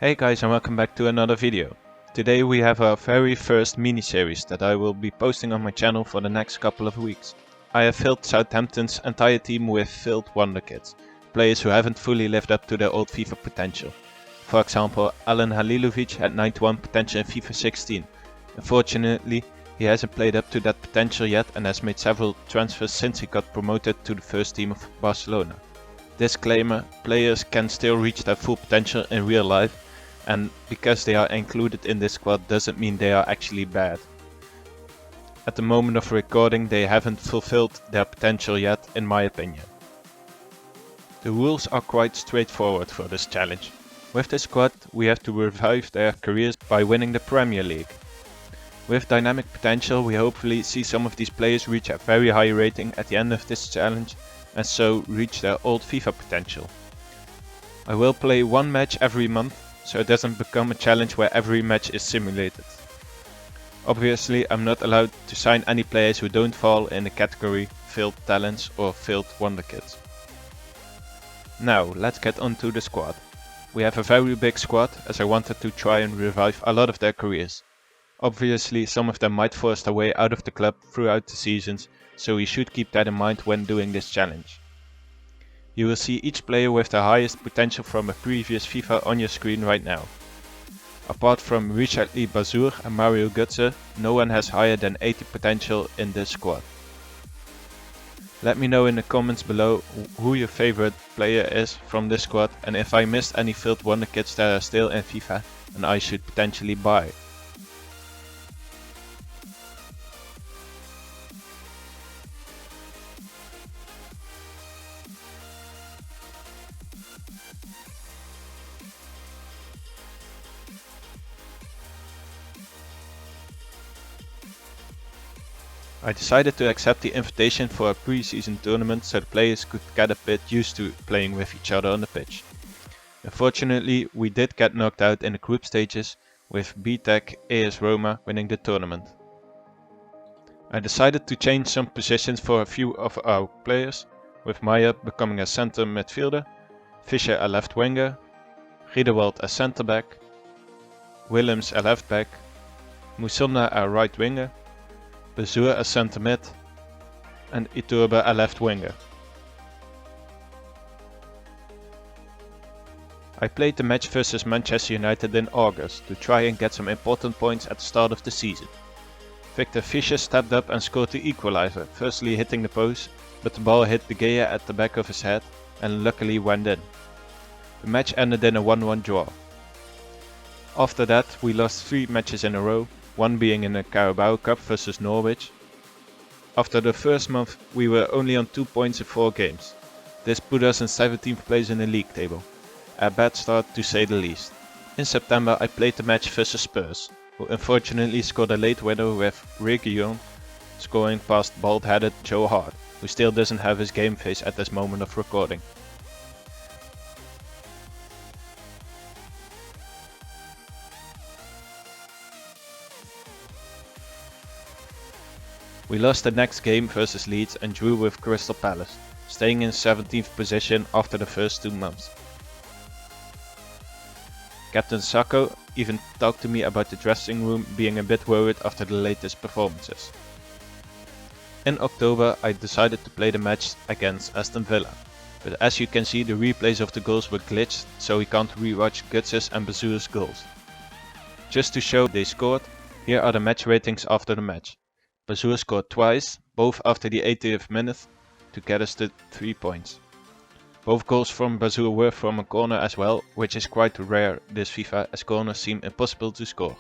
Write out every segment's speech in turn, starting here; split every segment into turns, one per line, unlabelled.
Hey guys, and welcome back to another video. Today we have our very first mini-series that I will be posting on my channel for the next couple of weeks. I have filled Southampton's entire team with filled Wonderkids, players who haven't fully lived up to their old FIFA potential. For example, Alen Halilovic had 91 potential in FIFA 16. Unfortunately, he hasn't played up to that potential yet and has made several transfers since he got promoted to the first team of Barcelona. Disclaimer, players can still reach their full potential in real life, and because they are included in this squad doesn't mean they are actually bad. At the moment of recording they haven't fulfilled their potential yet, in my opinion. The rules are quite straightforward for this challenge. With this squad we have to revive their careers by winning the Premier League. With dynamic potential we hopefully see some of these players reach a very high rating at the end of this challenge and so reach their old FIFA potential. I will play one match every month, so it doesn't become a challenge where every match is simulated. Obviously I'm not allowed to sign any players who don't fall in the category failed talents or failed Wonderkids. Now let's get on to the squad. We have a very big squad as I wanted to try and revive a lot of their careers. Obviously some of them might force their way out of the club throughout the seasons, so we should keep that in mind when doing this challenge. You will see each player with the highest potential from a previous FIFA on your screen right now. Apart from Richard Lee Bazour and Mario Götze, no one has higher than 80 potential in this squad. Let me know in the comments below who your favorite player is from this squad and if I missed any failed Wonderkids that are still in FIFA and I should potentially buy. I decided to accept the invitation for a pre-season tournament so the players could get a bit used to playing with each other on the pitch. Unfortunately, we did get knocked out in the group stages, with BTEC AS Roma winning the tournament. I decided to change some positions for a few of our players, with Maya becoming a centre midfielder, Fischer a left winger, Riedewald a centre back, Willems a left back, Musonda a right winger, Bazour a centre mid and Iturbe a left winger. I played the match versus Manchester United in August to try and get some important points at the start of the season. Victor Fischer stepped up and scored the equaliser, firstly hitting the post, but the ball hit De Gea at the back of his head and luckily went in. The match ended in a 1-1 draw. After that we lost 3 matches in a row, one being in the Carabao Cup versus Norwich. After the first month we were only on 2 points in 4 games. This put us in 17th place in the league table. A bad start to say the least. In September I played the match versus Spurs, who unfortunately scored a late winner with Reguilon scoring past bald-headed Joe Hart, who still doesn't have his game face at this moment of recording. We lost the next game versus Leeds and drew with Crystal Palace, staying in 17th position after the first 2 months. Captain Sacco even talked to me about the dressing room being a bit worried after the latest performances. In October I decided to play the match against Aston Villa, but as you can see the replays of the goals were glitched, so we can't rewatch Götze's and Bazour's goals. Just to show they scored, here are the match ratings after the match. Bazour scored twice, both after the 80th minute, to get us to 3 points. Both goals from Bazour were from a corner as well, which is quite rare this FIFA as corners seem impossible to score.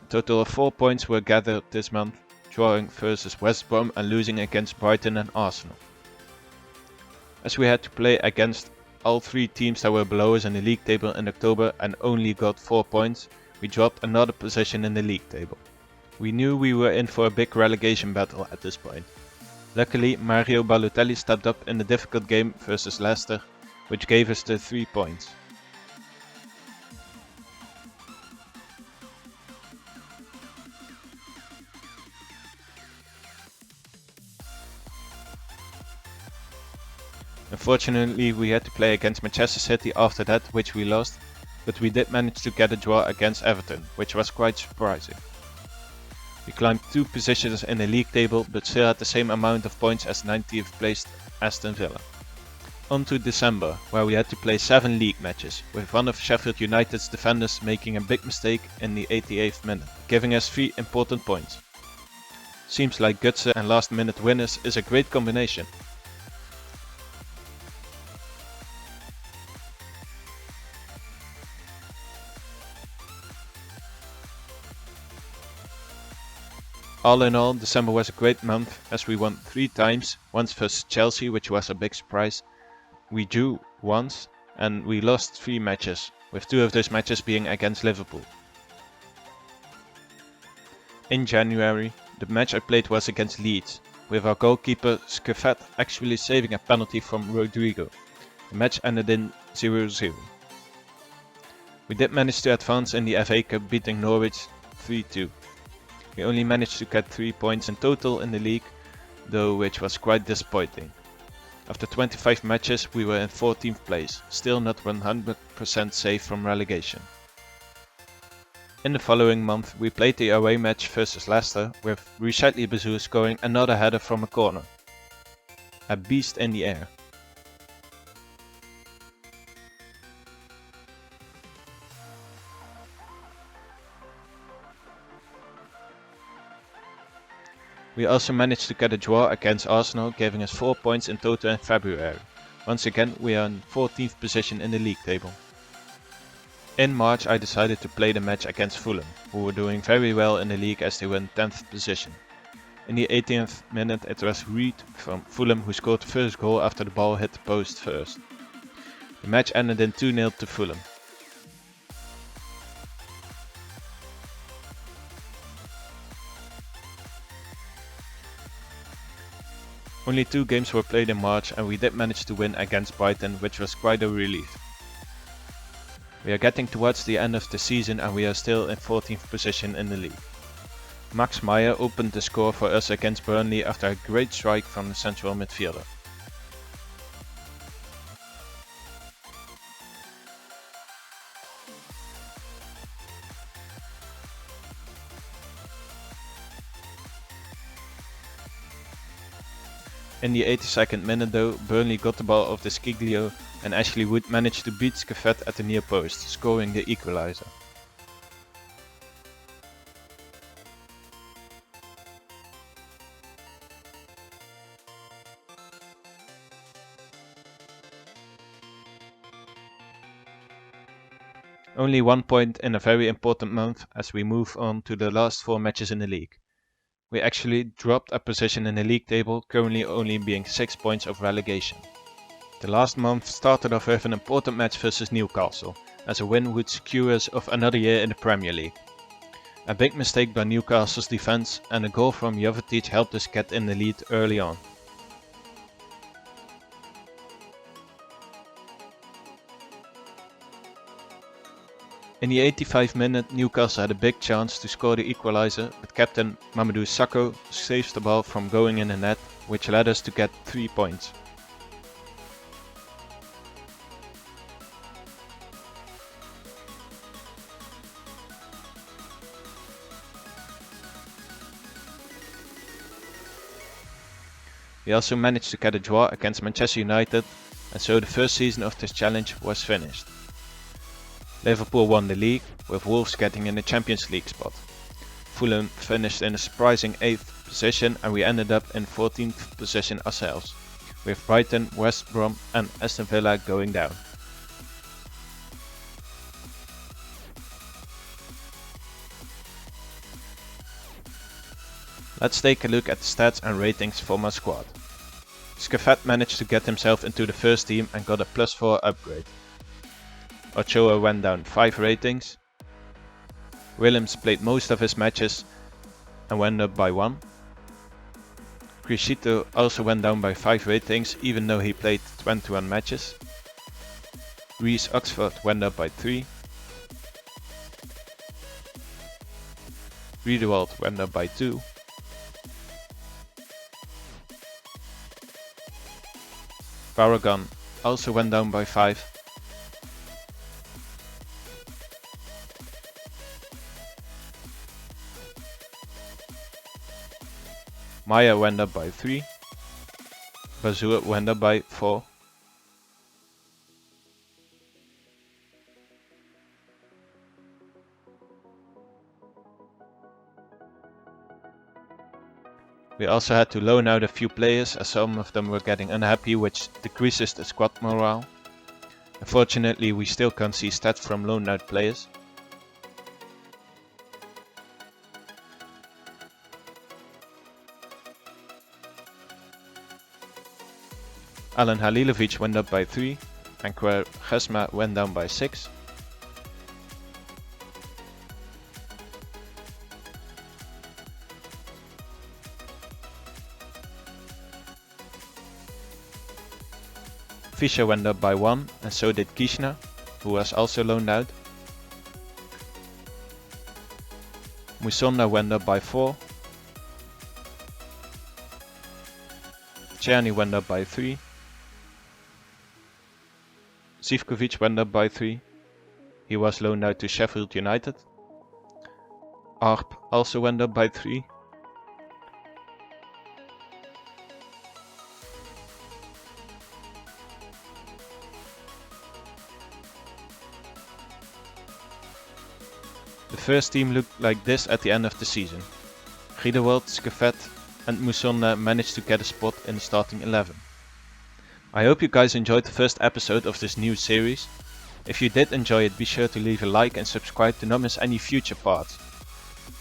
A total of 4 points were gathered this month, drawing versus West Brom and losing against Brighton and Arsenal. As we had to play against all 3 teams that were below us in the league table in October and only got 4 points, we dropped another position in the league table. We knew we were in for a big relegation battle at this point. Luckily Mario Balotelli stepped up in the difficult game versus Leicester, which gave us the 3 points. Unfortunately we had to play against Manchester City after that, which we lost, but we did manage to get a draw against Everton, which was quite surprising. We climbed 2 positions in the league table, but still had the same amount of points as 90th placed Aston Villa. On to December, where we had to play 7 league matches, with one of Sheffield United's defenders making a big mistake in the 88th minute, giving us 3 important points. Seems like guts and last minute winners is a great combination. All in all, December was a great month as we won 3 times, once vs Chelsea, which was a big surprise. We drew once and we lost 3 matches, with 2 of those matches being against Liverpool. In January, the match I played was against Leeds, with our goalkeeper Scuffet actually saving a penalty from Rodrigo. The match ended in 0-0. We did manage to advance in the FA Cup, beating Norwich 3-2. We only managed to get 3 points in total in the league, though, which was quite disappointing. After 25 matches we were in 14th place, still not 100% safe from relegation. In the following month we played the away match vs Leicester, with Richetli Bazou scoring another header from a corner. A beast in the air. We also managed to get a draw against Arsenal, giving us 4 points in total in February. Once again we are in 14th position in the league table. In March I decided to play the match against Fulham, who were doing very well in the league as they were in 10th position. In the 18th minute it was Reed from Fulham who scored the first goal after the ball hit the post first. The match ended in 2-0 to Fulham. Only 2 games were played in March and we did manage to win against Brighton, which was quite a relief. We are getting towards the end of the season and we are still in 14th position in the league. Max Meyer opened the score for us against Burnley after a great strike from the central midfielder. In the 82nd minute though, Burnley got the ball off the Sciglio and Ashley Wood managed to beat Scuffet at the near post, scoring the equaliser. Only 1 point in a very important month as we move on to the last 4 matches in the league. We actually dropped a position in the league table, currently only being 6 points of relegation. The last month started off with an important match versus Newcastle, as a win would secure us of another year in the Premier League. A big mistake by Newcastle's defence and a goal from Jovetic helped us get in the lead early on. In the 85th minute Newcastle had a big chance to score the equaliser, but captain Mamadou Sakho saves the ball from going in the net, which led us to get 3 points. We also managed to get a draw against Manchester United, and so the first season of this challenge was finished. Liverpool won the league, with Wolves getting in the Champions League spot. Fulham finished in a surprising 8th position and we ended up in 14th position ourselves, with Brighton, West Brom and Aston Villa going down. Let's take a look at the stats and ratings for my squad. Scuffet managed to get himself into the first team and got a +4 upgrade. Ochoa went down 5 ratings. Williams played most of his matches and went up by 1. Criscito also went down by 5 ratings even though he played 21 matches. Reece Oxford went up by 3. Riedewald went up by 2. Paragon also went down by 5. Maya went up by 3. Bazur went up by 4. We also had to loan out a few players as some of them were getting unhappy, which decreases the squad morale. Unfortunately, we still can't see stats from loaned out players. Alan Halilovic went up by 3 and Quaresma went down by 6. Fischer went up by 1 and so did Kishna, who was also loaned out. Musonda went up by 4. Czerny went up by 3. Zivkovic went up by 3. He was loaned out to Sheffield United. Arp also went up by 3. The first team looked like this at the end of the season. Griedewald, Skevet and Musonda managed to get a spot in the starting 11. I hope you guys enjoyed the first episode of this new series. If you did enjoy it, be sure to leave a like and subscribe to not miss any future parts.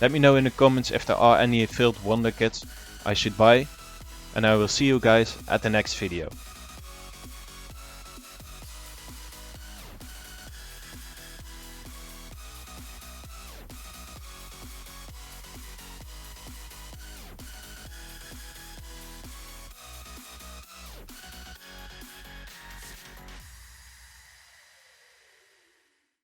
Let me know in the comments if there are any filled Wonderkids I should buy, and I will see you guys at the next video.